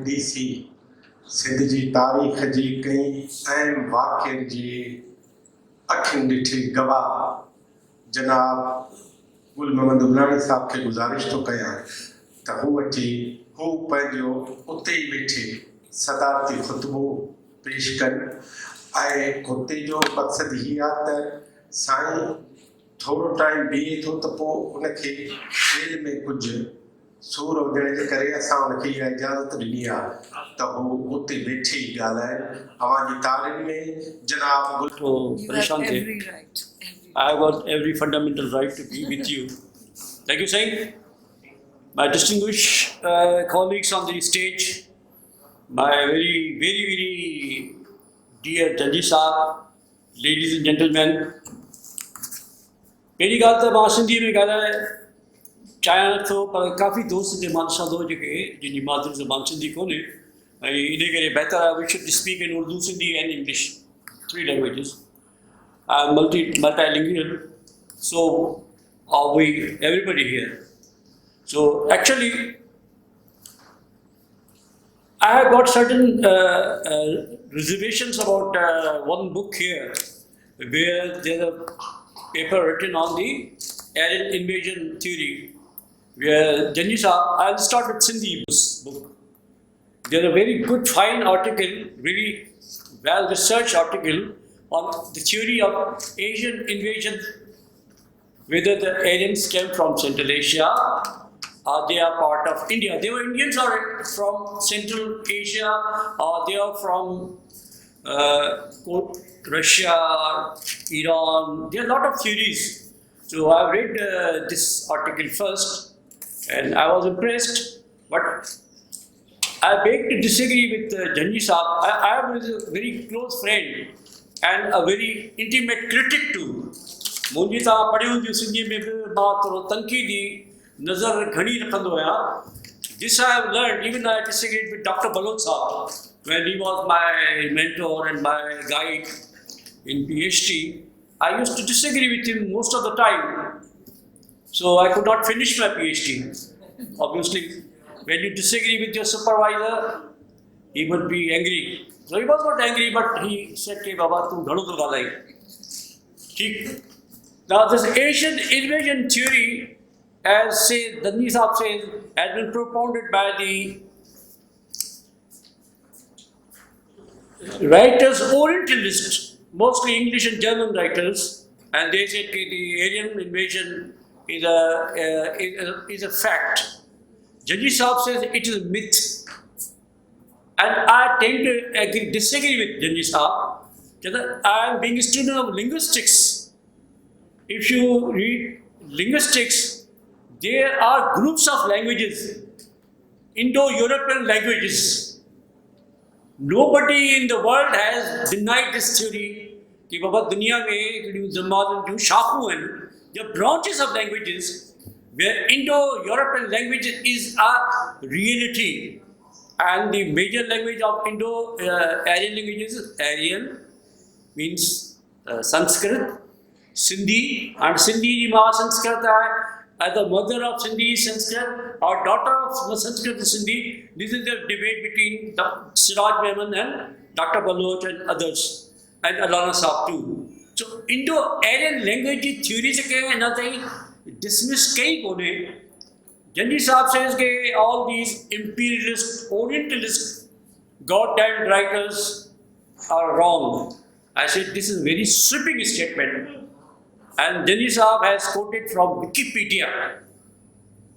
DC Sindh जी तारीख़ जी कई अहम वाक़िअनि जी अखियुनि ॾिठी गवाह जनाब गुल मोहम्मद उमरानी साहब खे गुज़ारिश थो कयां त हू पंहिंजो उते ई वेठे सदारती ख़ुतबो पेश कनि ऐं हुते जो मक़सदु हीअ आहे त साईं थोरो टाइम बीहे थो त पोइ उनखे खेल में कुझु सूर हुजण जे करे असां उनखे इहा इजाज़त ॾिनी आहे त हू उते वेठे ई ॻाल्हाइनि अवां जी तालीम में जनाब गुल तो परेशान थे। I have got every fundamental right to be with you. Thank you, Saint. My distinguished colleagues on the stage, my very dear Janji Saab, ladies and gentlemen. पहिरीं ॻाल्हि त मां सिंधी में ॻाल्हाए चाहियां थो पर काफ़ी दोस्त जे मां ॾिसां थो जेके जिन जी मादरी ज़बान सिंधी कोन्हे ऐं इन करे बहितर आहे we should speak in Urdu Sindhi and English 3 languages. I'm multilingual, so are we, everybody here. So actually, I have got certain reservations about one book here, where there's a paper written on the Aryan invasion theory, where Janji Saab, I'll start with Sindhi book. There's a very good, fine article, really well-researched article on the theory of Asian invasion, whether the Aryans came from Central Asia or they are part of India. They were Indians or from Central Asia or they are from Russia, Iran. There are a lot of theories. So I read this article first and I was impressed, but I beg to disagree with Janji Saab. I am a very close friend and a very intimate critic too. मुंहिंजी तव्हां पढ़ियूं हूंदियूं सिंधी में बि मां थोरो तनक़ीदी नज़र घणी रखंदो आहियां. This I have learned, even I disagreed with Dr. Balot Saab when he was my mentor and my guide in PhD. I used to disagree with him most of the time. So I could not finish my PhD. Obviously, when you disagree with your supervisor, he would be angry. So he was not angry, but he said, "Hey, Baba, tu ghado to galai." Now, this Asian invasion theory, as Janji Saab says, has been propounded by the writers, Orientalists, mostly English and German writers, and they said that the Aryan invasion is a fact. Janji Saab says it is a myth. And I tend to disagree with Janji Saab. I am being a student of linguistics. If you read linguistics, there are groups of languages, Indo-European languages. Nobody in the world has denied this theory. कि बाबा दुनिया में जो शाखू हैं, the branches of languages, where Indo-European language is a reality. And the major language of Indo-Aryan languages is Aryan, means Sanskrit, Sindhi, and Sindhi Maa Sanskrit as the mother of Sindhi is Sanskrit, or daughter of Sanskrit is Sindhi. This is the debate between Siraj Memon and Dr. Baloch and others, and Alana Saab too. So Indo-Aryan language theory se kya hai, nothing dismissed kai kone. Janji Saab says that all these imperialist, orientalist, goddamn writers are wrong. I said this is a very sweeping statement. And Janji Saab has quoted from Wikipedia.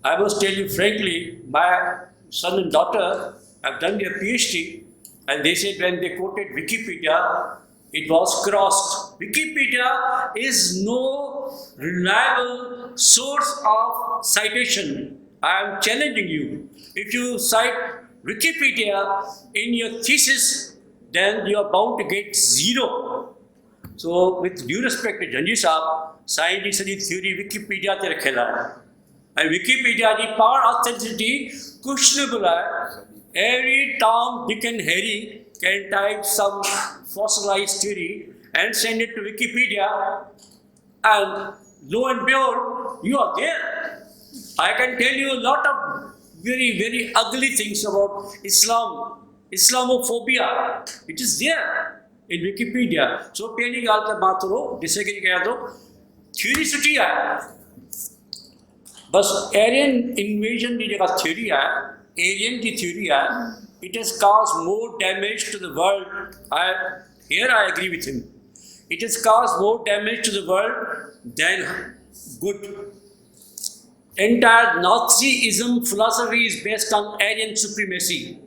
I must tell you frankly, my son and daughter have done their PhD, and they said when they quoted Wikipedia, it was crossed. Wikipedia is no reliable source of citation. I am challenging you. If you cite Wikipedia in your thesis, then you are bound to get 0. So, with due respect to Janji Saab, scientific theory Wikipedia te rakhela hai. And Wikipedia di power authenticity questionable hai. Every Tom, Dick and Harry can type some fossilized theory and send it to Wikipedia, and lo and behold, you are there. I can tell you a lot of very, very ugly things about Islam, Islamophobia. It is there in Wikipedia. So, pehli gal ta baat karo, disagree kya to, theory suchi hai. बस Ariane invasion की जगह theory है, Ariane की theory है, it has caused more damage to the world. Here I agree with him. It has caused more damage to the world than good. Entire Nazism philosophy is based on Aryan supremacy.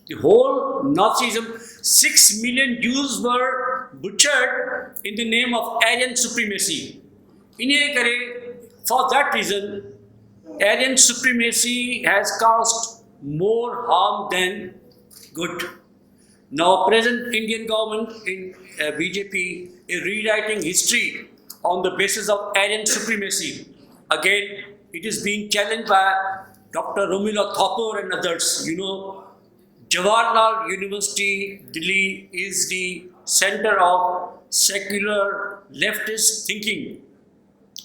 The whole Nazism, 6 million Jews were butchered in the name of Aryan supremacy. For that reason, Aryan supremacy has caused more harm than good. Now, present Indian government in BJP is rewriting history on the basis of Aryan supremacy. Again, it is being challenged by Dr. Romila Thapar and others. You know, Jawaharlal University, Delhi is the center of secular leftist thinking.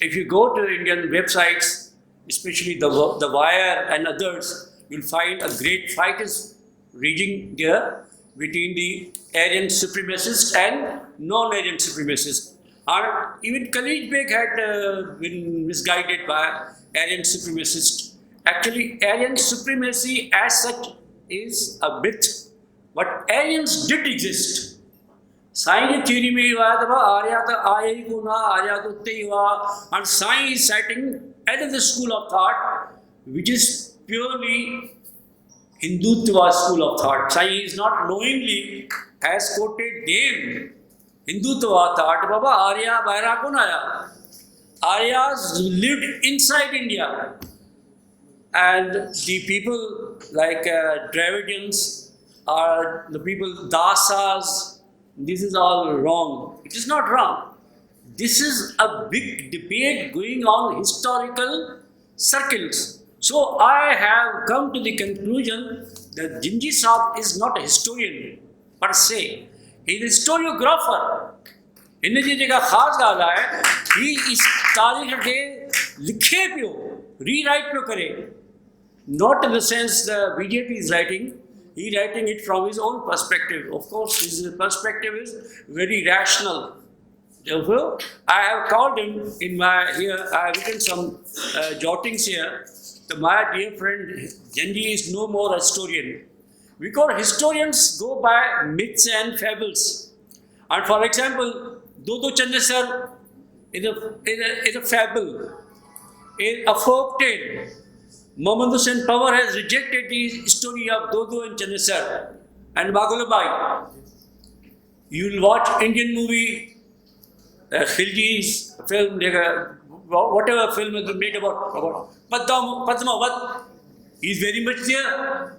If you go to Indian websites, especially the Wire and others, you'll find a great fight is raging there between the Aryan supremacists and non-Aryan supremacists. And even Khalid Beg had been misguided by Aryan supremacists. Actually, Aryan supremacy as such is a myth, but Aryans did exist. Science theory में हुआ था आर्या तो आर्य ही को ना आर्या तो उत्ते ही हुआ, and science is citing another school of thought which is purely Hindutva school of thought. Science not knowingly has quoted them Hindutva thought. Baba Arya Baira ko na aaya. Aryas lived inside India, and the people like Dravidians or the people Dasas. This is all wrong. It is not wrong. This is a big debate going on in historical circles. So I have come to the conclusion that Jinji Saab is not a historian per se. He is a historiographer. इन्हें जी जगह खास गाल है कि इस तारीख के लिखे पियो, rewrite पियो करे. Not in the sense the BJP is writing. He writing it from his own perspective. Of course, his perspective is very rational. Therefore, I have called him in my here. I have written some jottings here. My dear friend Janji is no more a historian, because historians go by myths and fables. And for example, Dodo Chandesar is a fable, a folk tale. Mohammad Hussain Pawar has rejected the story of Dodo and Chandesar and Bagulabai. You will watch Indian movie, Khilji's film, whatever film has been made about Padmavat. He is very much there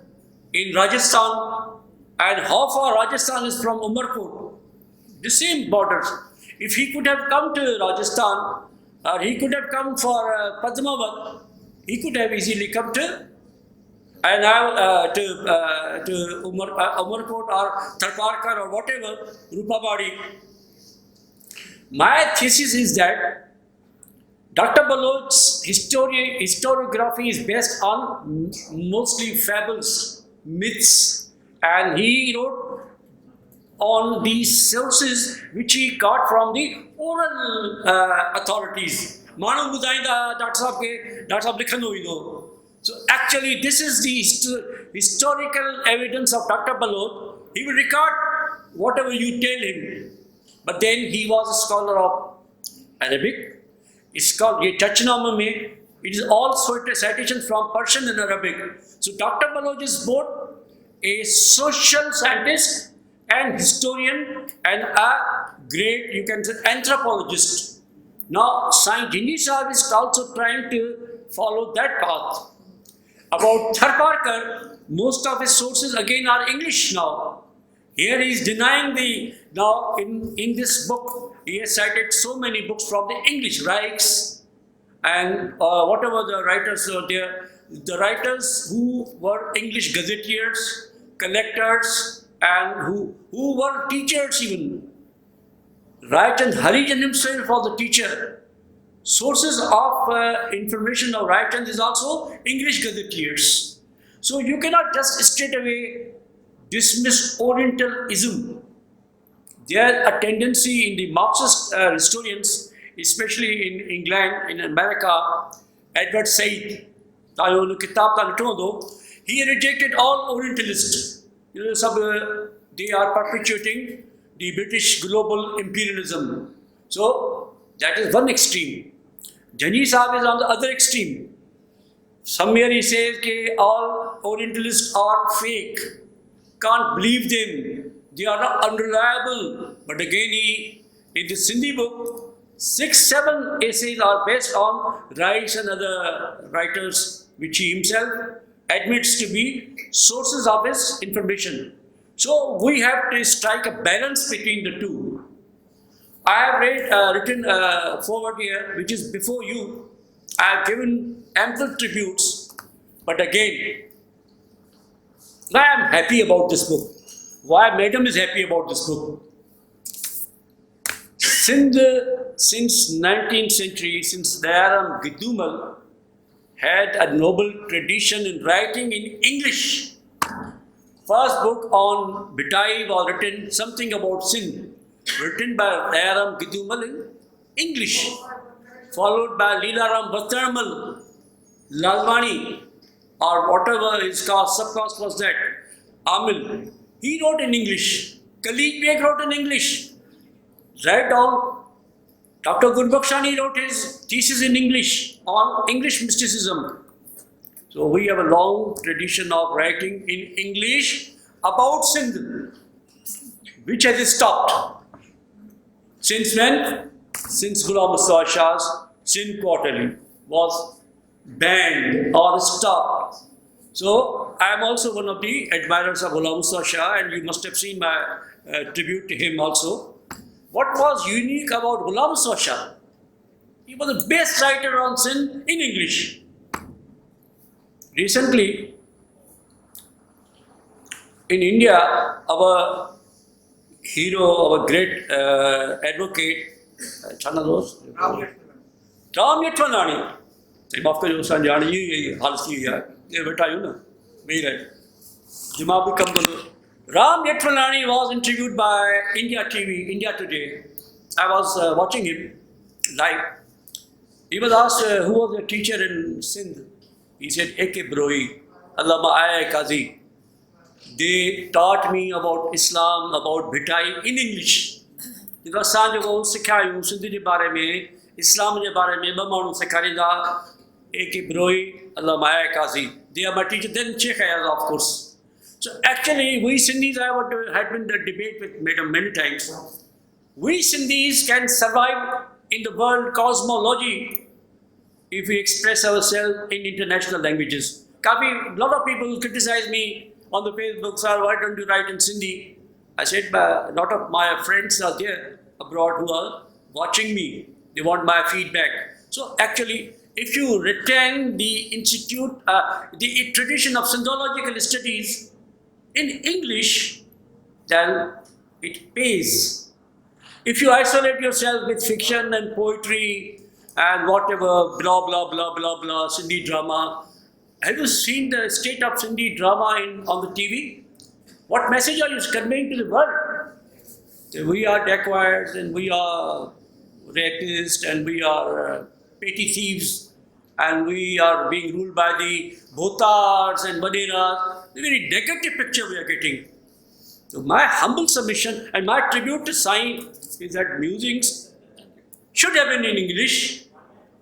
in Rajasthan. And how far Rajasthan is from Umarkot? The same borders. If he could have come to Rajasthan, or he could have come for Padmavat, he could have easily come to Umarkot or Tharparkar or whatever, Rupabadi. My thesis is that Dr. Baloch's historiography is based on mostly fables, myths, and he wrote on these sources which he got from the oral authorities. Manu Budainda, Dr. Saab Likhano, you know. So actually, this is the historical evidence of Dr. Baloch. He will record whatever you tell him. But then he was a scholar of Arabic. It's called Tachnama Mein. It is all citations from Persian and Arabic. So Dr. Baloch is both a social scientist and historian and a great, you can say, anthropologist. Now, Jinji Saab is also trying to follow that path. About Tharparkar, most of his sources again are English now. Here he is denying now in this book, he has cited so many books from the English, Reichs, and whatever the writers were there, the writers who were English gazetteers, collectors, and who were teachers even. Right, and Harijan himself was the teacher. sources of information of right hand is also English gazetteers. So you cannot just straight away dismiss Orientalism. There a tendency in the Marxist historians, especially in England, in America, Edward Said, he rejected all Orientalists. You know, they are perpetuating the British global imperialism. So that is one extreme. Jani Sahib is on the other extreme. Somewhere he says that all Orientalists are fake. Can't believe them. They are not unreliable. But again, in the Sindhi book, 6-7 essays are based on Rice and other writers, which he himself admits to be sources of his information. So we have to strike a balance between the two. I have written forward here, which is before you. I have given ample tributes, but again, why I am happy about this book? Why Madam is happy about this book? Since 19th century, since Dayaram Gidumal had a noble tradition in writing in English. First book on Bhitai was written, something about Sindh, written by Dayaram Gidumal in English, followed by Leelaram Bhattaramal, Lalwani, or whatever his subcaste was that, Amil. He wrote in English. Khalid Beg wrote in English. Right down, Dr. Gulbakhshani wrote his thesis in English on English mysticism. So we have a long tradition of writing in English about Sindh, which has stopped. Since when? Since Ghulam Mustafa Shah's Sindh Quarterly was banned or stopped. So I am also one of the admirers of Ghulam Mustafa Shah, and you must have seen my tribute to him also. What was unique about Ghulam Mustafa Shah? He was the best writer on Sindh in English. Recently, in India, our hero, our great advocate, Ram Yatwanani. माफ करियो असां ॼाण इहो हालत थी वई आहे ये वेठा आहियूं न वेही रहे दिमाग़ बि कमु कंदो Ram Yatwanani was interviewed by India TV, India Today. I was watching him live. He was asked who was the teacher in Sindh. He said A.K. Broi, Allama Aya Qazi. They taught me about Islam, about Bhitai in English. Because असां जेको सिखायूं सिंध जे बारे में इस्लाम जे बारे में ॿ माण्हू सेखारींदा A.K. Broi, Allama Aya Qazi. They are my teacher, then Sheikh Ayaz, of course. So actually, we Sindhis, I had been the debate with Madam many times. We Sindhis can survive in the world cosmology if we express ourselves in international languages. A lot of people criticize me on the Facebook, sir, why don't you write in Sindhi? I said, a lot of my friends are there abroad who are watching me. They want my feedback. So actually, if you retain the institute, the tradition of Sindhological studies in English, then it pays. If you isolate yourself with fiction and poetry and whatever, blah, blah, blah, blah, blah, Sindhi drama, have you seen the state of Sindhi drama on the TV? What message are you conveying to the world? That we are dacoits and we are rapists and we are petty thieves and we are being ruled by the Bhotars and Maderas. A very negative picture we are getting. So my humble submission and my tribute to Sai is that musings should have been in English,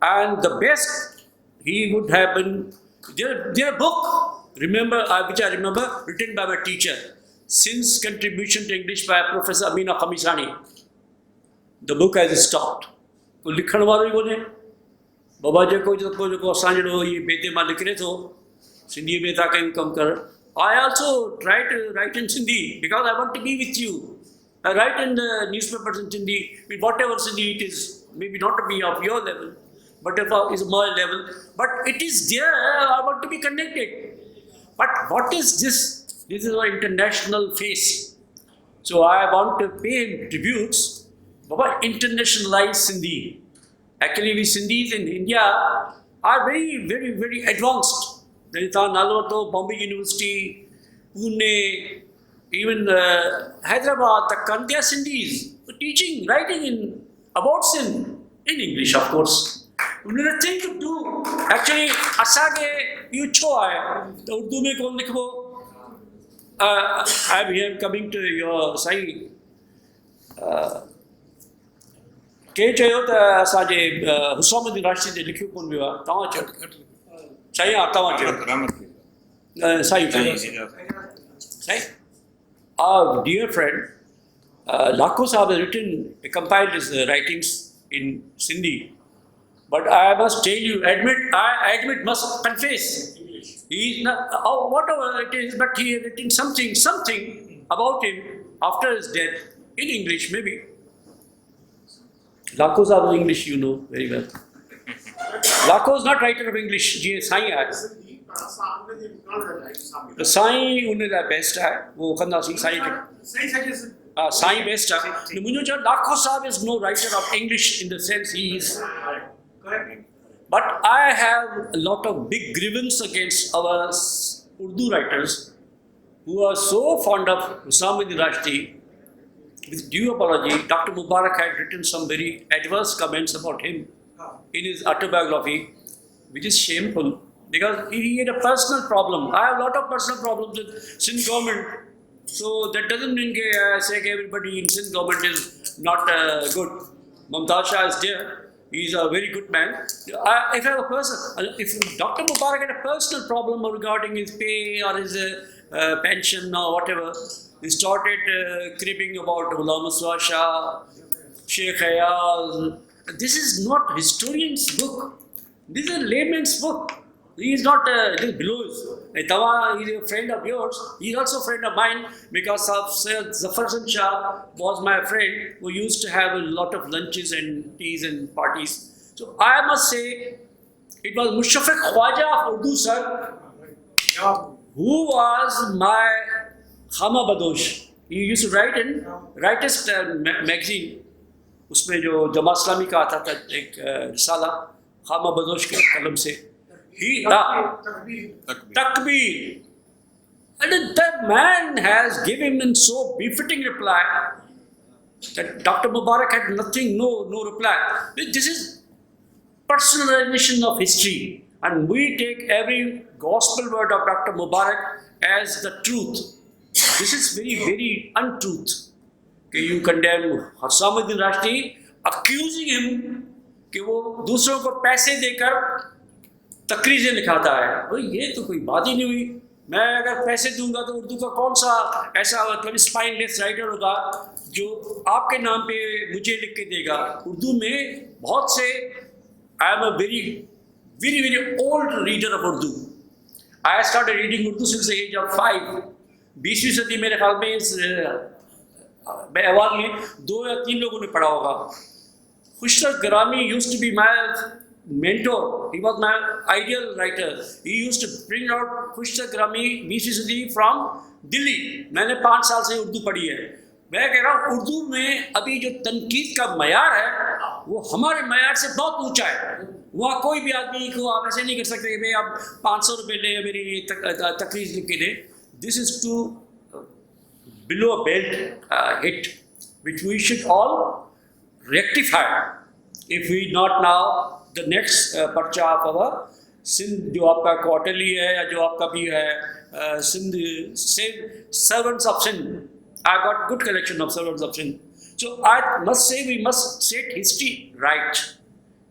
and the best he would have been their book, which I remember, written by my teacher, since contribution to English by Professor Amina Khamisani. The book has stopped. कोई लिखण वारो ही कोन्हे बाबा जेको असां जहिड़ो इहे बेदे मां लिखरे थो सिंधीअ में था कयूं कमु करणु. I also try to write in Sindhi because I want to be with you. I write in the newspapers in Sindhi, with whatever Sindhi it is, maybe not to be of your level, but is my level. But it is there, I want to be connected. But what is this? This is our international face. So I want to pay tributes, Baba, internationalize Sindhi. Actually, we Sindhis in India are very, very, very advanced. There is Nalvato, Bombay University, Pune, even Hyderabad, the Kandya Sindhis teaching, writing in about Sindh in English, of course. Nothing to do. Actually, asage you choa. The Urdu mein kaun likhbo. I'm here coming to your side. के चयो त असांजे हुसामुद्दीन राशिद जे लिखियो कोन वियो आहे तव्हां चयो साईं हा तव्हां चयो साईं चयो Sai our dear friend Lakho Sahab has written compiled his writings in Sindhi, but I must tell you, I admit, must confess, he is not whatever it is, but he has written something about him after his death in English maybe. Lakho Sahab is English, you know very well. Lakho is not writer of English. जी साईं आहे. साईं उन जा best आहे. वो कंदासीं साईं खे. Sai best आहे. मुंहिंजो चवणु Lakho Sahab is no writer of English in the sense he is. But I have a lot of big grievance against our Urdu writers who are so fond of Husamuddin Rashidi. With due apology, Dr. Mubarak had written some very adverse comments about him in his autobiography, which is shameful because he had a personal problem. I have a lot of personal problems with Sindh government, so that doesn't mean that I say everybody in Sindh government is not good. Mumtaz Shah is there. He is a very good man. If Dr. Mubarak had a personal problem regarding his pay or his pension or whatever, he started cribbing about Ghulam Aswad Shah, Sheikh Ayaz. This is not historian's book. This is a layman's book. He is not this below. Tawa is a friend of yours. He is also a friend of mine because of Zafar Zand Shah was my friend who used to have a lot of lunches and teas and parties. So I must say, it was Mushafiq Khwaja of Urdu sir who was my Khama Badosh. He used to write in Writers magazine. उसमें जो जमा इस्लामी का आता था एक रिसाला खामा बदोश के कलम से he Takbir. And that man has given him in so befitting reply that Dr. Mubarak had nothing, no reply. This is personalization of history, and we take every gospel word of Dr. Mubarak as the truth. This is very, very untruth. You condemn Husamuddin Rashidi, accusing him कि वो दूसरों को पैसे देकर तकरीजें लिखाता है. भाई ये तो कोई बात ही नहीं हुई. मैं अगर पैसे दूंगा तो उर्दू का कौन सा ऐसा मतलब स्पाइनलेस राइटर होगा जो आपके नाम पे मुझे लिख के देगा. उर्दू में बहुत से I am a very very very old reader of Urdu. I started reading Urdu since the age of 5. 20वीं सदी मेरे ख्याल में मैं अवाल में 2 या 3 लोगों ने पढ़ा होगा. खुशरत गरामी used to be my mentor. He was my ideal writer. He used to bring out खुशरत गरामी 20वीं सदी from दिल्ली. मैंने 5 साल से उर्दू पढ़ी है. मैं कह रहा हूँ उर्दू में अभी जो तनकीद का मयार है वो हमारे मयार से बहुत ऊंचा है. वहाँ कोई भी आदमी को आप ऐसे नहीं कर सकते कि भाई आप 500 रुपये ले मेरी तकरीज लिख के दे. This is too below a belt hit, which we should all rectify. If we not now, the next पर्चा of our Sindh जो आपका क्वार्टरली है या जो आपका भी है Sindh servants of Sindh. I got good collection of servants of Sindh. So I must say we must set history right.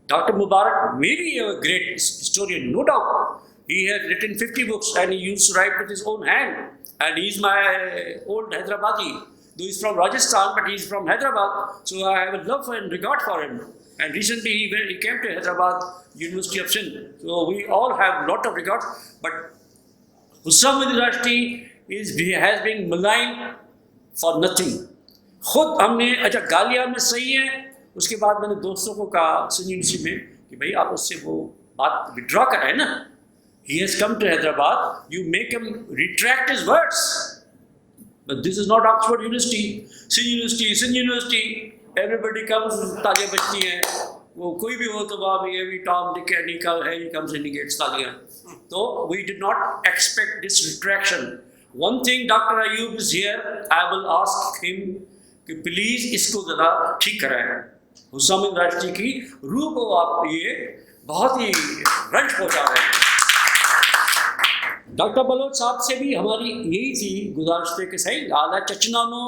Dr. Mubarak may be a great historian, no doubt. He had written 50 books and he used to write with his own hand. And he's my old Hyderabadi. Though he's from Rajasthan, but he's from Hyderabad. So I have a love and regard for him. And recently he came to Hyderabad University of Sindh. So we all have a lot of regard. But Husamuddin Rashidi has been maligned for nothing. खुद हमने अच्छा गालिया में सही है. उसके बाद मैंने दोस्तों को कहा सिंध यूनिवर्सिटी में कि भाई आप उससे वो बात विड्रॉ कराए ना. He has come to Hyderabad, you make him retract his words. But this is not Oxford University, Sindh University, everybody comes, तालियां बजती हैं. वो कोई भी हो तो वहाँ भी every Tom, Dick and Harry comes and he gets तालियाँ. So we did not expect this retraction. One thing Dr. Ayub is here, I will ask him कि प्लीज इसको ज़रा ठीक कराएं. हुस्साम राष्ट्री की रूह को आप ये बहुत ही रंज पहुँचा रहे हैं. डॉक्टर बलोच साहब से भी हमारी यही थी गुजारिश थे कि सही आला चचनामो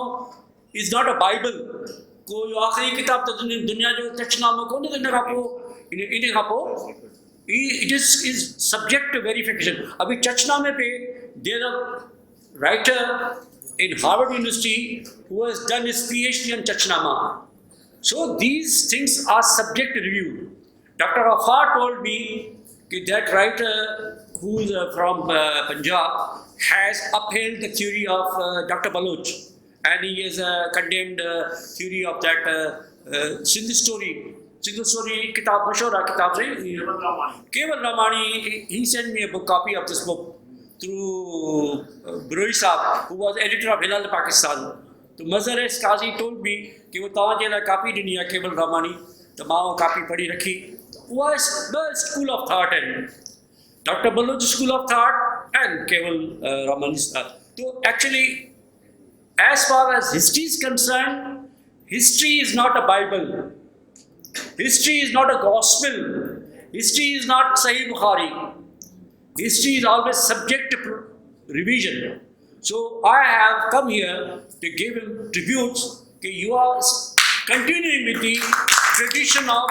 इज़ नॉट अ बाइबल. कोई आखिरी किताब तो दुनिया जो चचनामो को नहीं इन्हें खापो it is subject to verification. अभी चचनामे पे there a writer in Harvard University who has done his PhD on Chachnama. So these things are subject to review. Dr. Afar told me that writer who is from Punjab has upheld the theory of Dr. Baloch, and he has condemned theory of that Sindh story. Sindh story kitab mashhur kitab se Keval Ramani, he sent me a book copy of this book through Broi Saab, who was editor of Hilal Pakistan. So Mazhar S. Qazi told me कि वो तव्हां जे लाइ copy ॾिनी आहे केवल रामानी, त मां उहा कापी पढ़ी रखी. Was the school of thought and Dr. Baloch school of thought and Keval Ramani's thought. So actually, as far as history is concerned, history is not a Bible. History is not a gospel. History is not Sahih Bukhari. History is always subject to revision. So I have come here to give him tributes. You are continuing with the tradition of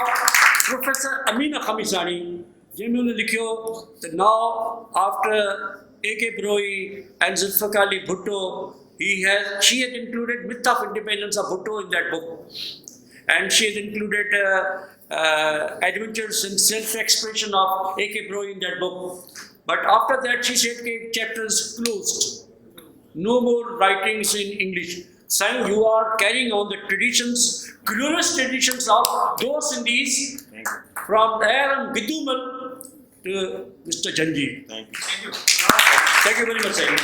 Professor Amina Khamisani. Jemune likho that now after A.K. Broi and Zulfikar Ali Bhutto, she has included Myth of Independence of Bhutto in that book. And she has included Adventures in Self-Expression of A.K. Broi in that book. But after that, she said that chapter is closed. No more writings in English. Saying you are carrying on the traditions, glorious traditions of those Indies from Aaron Bidumal to Mr. Janji. Thank you. Thank you very much, sir.